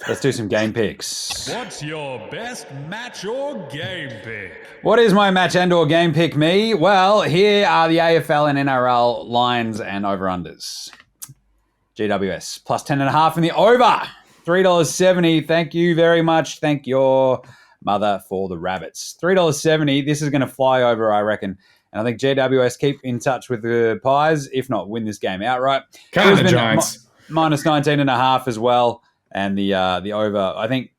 Let's do some game picks. What's your best match or game pick? What is my match and or game pick, me? Well, here are the AFL and NRL lines and over-unders. GWS, plus 10.5 in the over. $3.70. Thank you very much. Thank your mother for the rabbits. $3.70. This is going to fly over, I reckon. And I think GWS keep in touch with the Pies, if not win this game outright. Come on, the Giants. Minus 19.5 as well. And the over, I think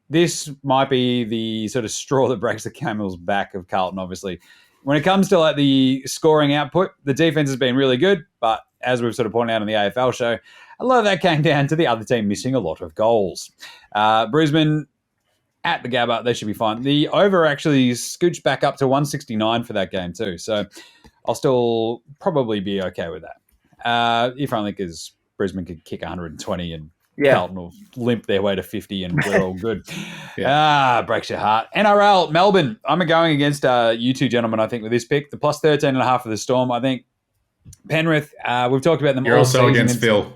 this might be the sort of straw that breaks the camel's back of Carlton, obviously. When it comes to like the scoring output, the defense has been really good, but as we've sort of pointed out on the AFL show, a lot of that came down to the other team missing a lot of goals. Brisbane at the Gabba, they should be fine. The over actually scooched back up to 169 for that game too, so I'll still probably be okay with that. If only because Brisbane could kick 120 and Carlton will limp their way to 50 and we're all good. Breaks your heart. NRL, Melbourne. I'm going against you two gentlemen, I think, with this pick. The plus 13.5 for the Storm. I think Penrith, we've talked about them You're all also season. against Phil.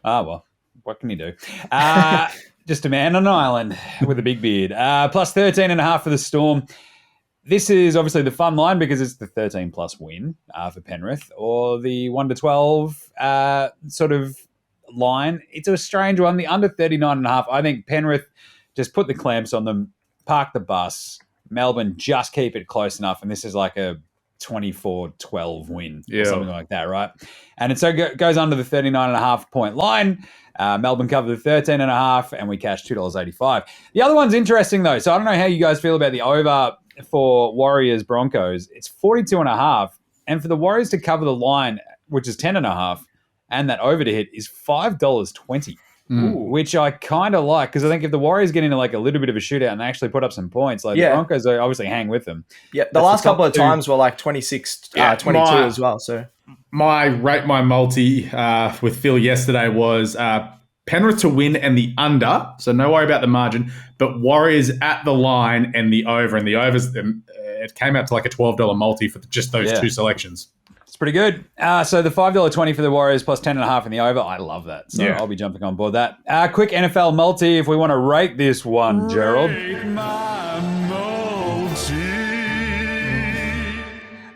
Well, what can you do? Just a man on an island with a big beard. Plus 13.5 for the Storm. This is obviously the fun line because it's the 13-plus win for Penrith, or the 1-12 sort of line. It's a strange one. The under 39.5. I think Penrith just put the clamps on them, park the bus. Melbourne just keep it close enough, and this is like a 24-12 win or something like that, right? And it so goes under the 39.5 point line. Melbourne covered the 13.5, and we cashed $2.85. The other one's interesting though, so I don't know how you guys feel about the over for Warriors Broncos. It's 42.5, and for the Warriors to cover the line, which is 10.5. and that over to hit is $5.20, which I kind of like because I think if the Warriors get into like a little bit of a shootout and they actually put up some points, like the Broncos obviously hang with them. Yeah, the last couple of times were like 26, 22 as well. So my multi with Phil yesterday was Penrith to win and the under, so no worry about the margin, but Warriors at the line and the over. And the overs, it came out to like a $12 multi for just those two selections. It's pretty good. So the $5.20 for the Warriors plus 10.5 in the over. I love that. So I'll be jumping on board that. Quick NFL multi if we want to rate this one, Gerald. Rate my multi.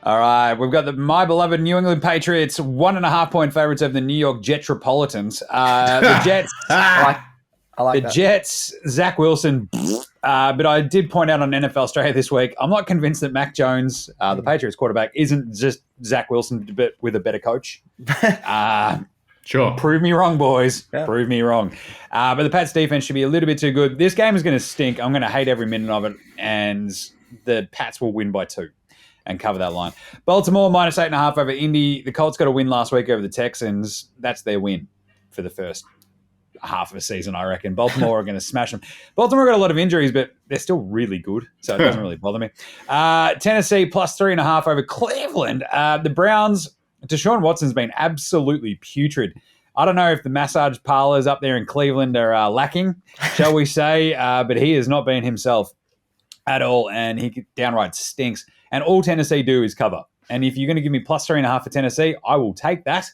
All right, we've got my beloved New England Patriots, 1.5 point favorites over the New York Jetropolitans. The Jets, I like the that. Jets, Zach Wilson. But I did point out on NFL Australia this week, I'm not convinced that Mac Jones, the Patriots quarterback, isn't just Zach Wilson, but with a better coach. Sure. Prove me wrong, boys. Yeah. Prove me wrong. But the Pats defense should be a little bit too good. This game is going to stink. I'm going to hate every minute of it, and the Pats will win by 2 and cover that line. Baltimore, minus 8.5 over Indy. The Colts got a win last week over the Texans. That's their win for the first half of a season, I reckon. Baltimore are going to smash them. Baltimore got a lot of injuries, but they're still really good, so it doesn't really bother me. Tennessee, plus 3.5 over Cleveland. The Browns, Deshaun Watson's been absolutely putrid. I don't know if the massage parlors up there in Cleveland are lacking, shall we say, but he has not been himself at all, and he downright stinks. And all Tennessee do is cover. And if you're going to give me plus 3.5 for Tennessee, I will take that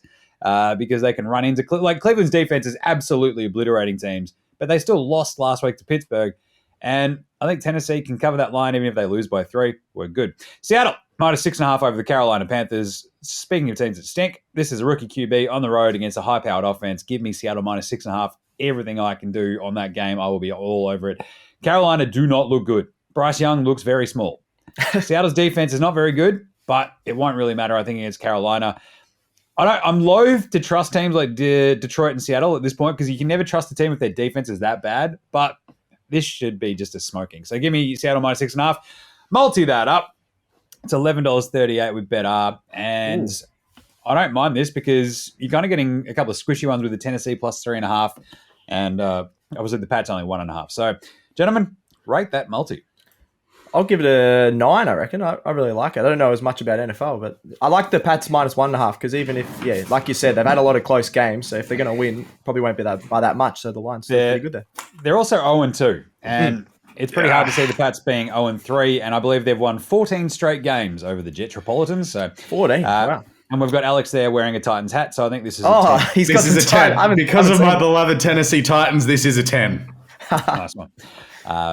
because they can run into Cleveland's defense is absolutely obliterating teams, but they still lost last week to Pittsburgh. And I think Tennessee can cover that line even if they lose by 3. We're good. Seattle, minus 6.5 over the Carolina Panthers. Speaking of teams that stink, this is a rookie QB on the road against a high-powered offense. Give me Seattle minus 6.5. Everything I can do on that game, I will be all over it. Carolina do not look good. Bryce Young looks very small. Seattle's defense is not very good, but it won't really matter, I think, against Carolina. I'm loath to trust teams like Detroit and Seattle at this point because you can never trust a team if their defense is that bad, but this should be just a smoking. So give me Seattle minus 6.5. Multi that up. It's $11.38 with BetR, and I don't mind this because you're kind of getting a couple of squishy ones with the Tennessee plus 3.5, and obviously the Pats only 1.5. So, gentlemen, rate that multi. I'll give it a 9, I reckon. I really like it. I don't know as much about NFL, but I like the Pats minus 1.5 because even if, like you said, they've had a lot of close games, so if they're going to win, probably won't be by that much, so the line's still pretty good there. They're also 0-2, and it's pretty hard to see the Pats being 0-3, and I believe they've won 14 straight games over the Jetropolitans. So 14, wow. And we've got Alex there wearing a Titans hat, so I think this is Oh, a 10. he's got This is a 10. Because of my beloved Tennessee Titans, this is a 10. Nice one.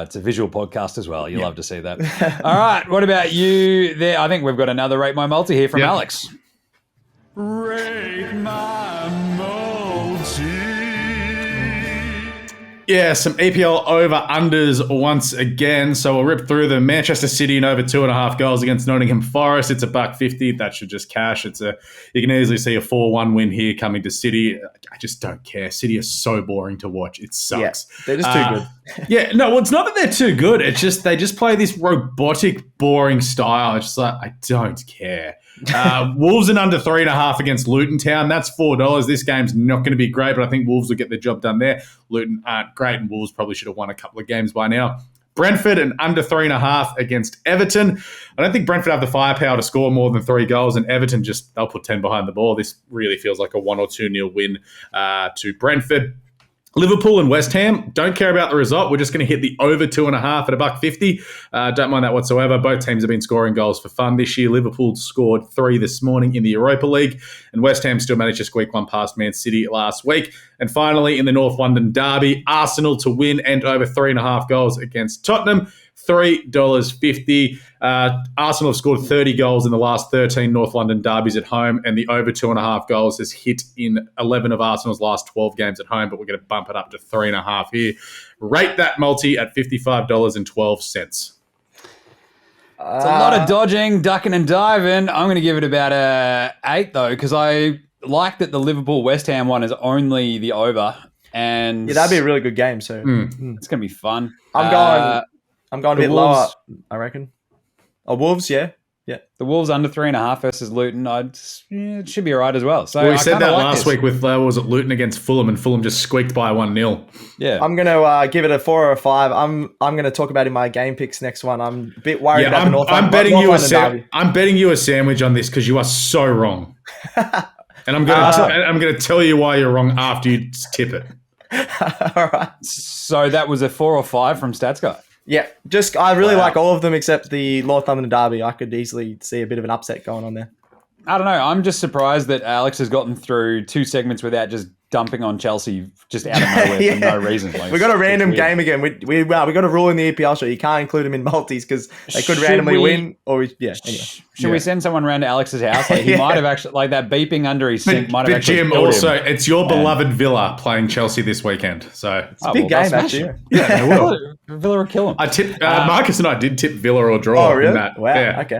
It's a visual podcast as well. You love to see that. All right. What about you there? I think we've got another Rate My Multi here from Alex. Rate my multi. Yeah, some EPL over-unders once again. So we'll rip through them. Manchester City and over 2.5 goals against Nottingham Forest. It's a $1.50. That should just cash. You can easily see a 4-1 win here coming to City. I just don't care. City is so boring to watch. It sucks. Yeah, they're just too good. Well, it's not that they're too good. It's just they just play this robotic, boring style. It's just like, I don't care. Wolves and under 3.5 against Luton Town. That's $4. This game's not going to be great, but I think Wolves will get the job done there. Luton aren't great, and Wolves probably should have won a couple of games by now. Brentford and under 3.5 against Everton. I don't think Brentford have the firepower to score more than 3 goals, and Everton they'll put 10 behind the ball. This really feels like a 1 or 2-0 win to Brentford. Liverpool and West Ham, don't care about the result. We're just going to hit the over 2.5 at $1.50. Don't mind that whatsoever. Both teams have been scoring goals for fun this year. Liverpool scored 3 this morning in the Europa League, and West Ham still managed to squeak one past Man City last week. And finally, in the North London derby, Arsenal to win and over 3.5 goals against Tottenham. $3.50. Arsenal have scored 30 goals in the last 13 North London derbies at home, and the over 2.5 goals has hit in 11 of Arsenal's last 12 games at home, but we're going to bump it up to 3.5 here. Rate that multi at $55.12. It's a lot of dodging, ducking and diving. I'm going to give it about a 8, though, because I like that the Liverpool-West Ham one is only the over. And Yeah, that'd be a really good game. So it's going to be fun. I'm going a bit lower, I reckon. Oh, Wolves, yeah. The Wolves under 3.5 versus Luton. It should be all right as well. So we said that last week with was it Luton against Fulham, and Fulham just squeaked by 1-0. Yeah, I'm gonna give it a 4 or a 5. I'm gonna talk about in my game picks next one. I'm a bit worried about the North. I'm betting you a sandwich on this because you are so wrong, and I'm gonna tell you why you're wrong after you tip it. All right. So that was a 4 or 5 from Stats Guy. Yeah, I really like all of them except the North London derby. I could easily see a bit of an upset going on there. I don't know. I'm just surprised that Alex has gotten through 2 segments without just dumping on Chelsea just out of nowhere for no reason. Like, we got a random game again. We got a rule in the EPL show. You can't include them in multis because they could randomly win. Anyway. Should we send someone around to Alex's house? Like, he might have actually, like that beeping under his sink might have actually Jim, killed also, him. it's your beloved Villa playing Chelsea this weekend. So it's a big game, actually. Yeah, they will. Villa will kill him. I tipped, Marcus and I did tip Villa or draw. Oh, really? In that. Wow, yeah. okay.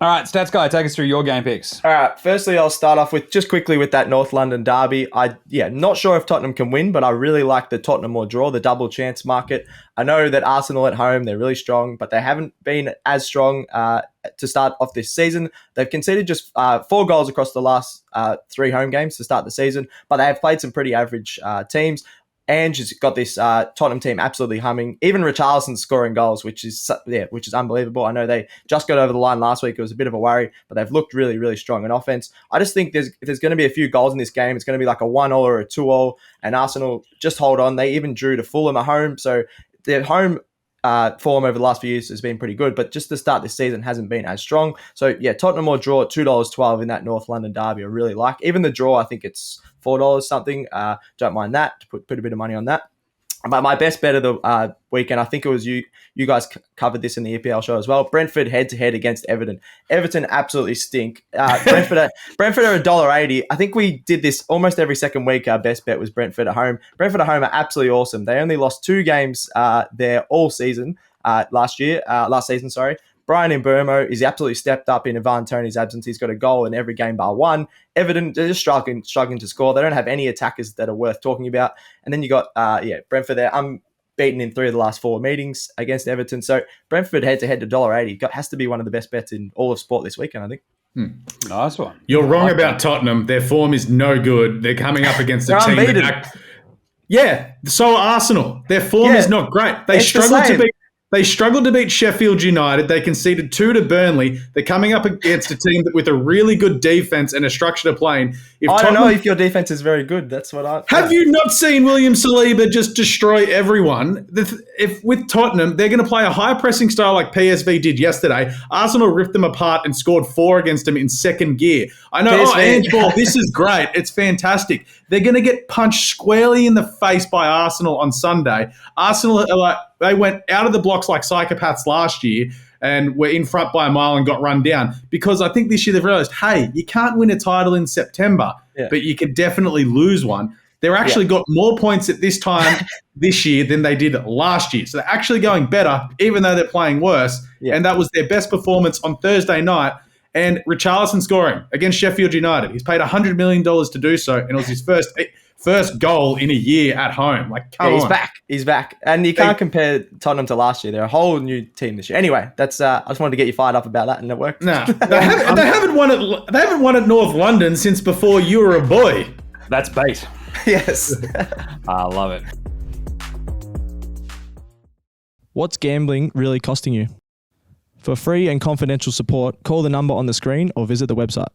All right, Stats Guy, take us through your game picks. All right, firstly, I'll start off with just quickly with that North London derby. Not sure if Tottenham can win, but I really like the Tottenham or draw, the double chance market. I know that Arsenal at home, they're really strong, but they haven't been as strong to start off this season. They've conceded just 4 goals across the last 3 home games to start the season, but they have played some pretty average teams. Ange has got this Tottenham team absolutely humming. Even Richarlison's scoring goals, which is unbelievable. I know they just got over the line last week. It was a bit of a worry, but they've looked really, really strong in offense. I just think if there's going to be a few goals in this game, it's going to be like a 1-0 or a 2-0, and Arsenal just hold on. They even drew to Fulham at home, so their home form over the last few years has been pretty good, but just to start this season hasn't been as strong. So yeah, Tottenham or draw at $2.12 in that North London derby I really like. Even the draw, I think it's $4 something. Don't mind that, to put a bit of money on that. But my best bet of the weekend, I think it was you guys covered this in the EPL show as well. Brentford head-to-head against Everton. Everton absolutely stink. Brentford are $1.80. I think we did this almost every second week. Our best bet was Brentford at home. Brentford at home are absolutely awesome. They only lost 2 games there all season, last season. Brian Mbeumo is absolutely stepped up in Ivan Toney's absence. He's got a goal in every game bar 1. Everton, they're just struggling to score. They don't have any attackers that are worth talking about. And then you got Brentford there. I'm beaten in 3 of the last 4 meetings against Everton. So Brentford head-to-head to $1.80 has to be one of the best bets in all of sport this weekend, I think. Nice one. You're wrong about Tottenham. Their form is no good. They're coming up against a team unbeaten. Yeah, so are Arsenal. Their form is not great. They struggle to beat They struggled to beat Sheffield United. They conceded 2 to Burnley. They're coming up against a team with a really good defense and a structure to play in. I don't know if your defense is very good. That's what I... Have you not seen William Saliba just destroy everyone? If with Tottenham, they're going to play a high-pressing style like PSV did yesterday. Arsenal ripped them apart and scored 4 against them in second gear. I know, Ange Ball, this is great. It's fantastic. They're going to get punched squarely in the face by Arsenal on Sunday. Arsenal are like, they went out of the blocks like psychopaths last year and were in front by a mile and got run down. Because I think this year they've realised, hey, you can't win a title in September, but you can definitely lose one. They're actually got more points at this time this year than they did last year. So they're actually going better, even though they're playing worse. Yeah. And that was their best performance on Thursday night. And Richarlison scoring against Sheffield United. He's paid $100 million to do so, and it was his first goal in a year at home. Like, come on. He's back. And you can't compare Tottenham to last year. They're a whole new team this year. Anyway, that's I just wanted to get you fired up about that, and it worked. No, they haven't won at North London since before you were a boy. That's bait. Yes. I love it. What's gambling really costing you? For free and confidential support, call the number on the screen or visit the website.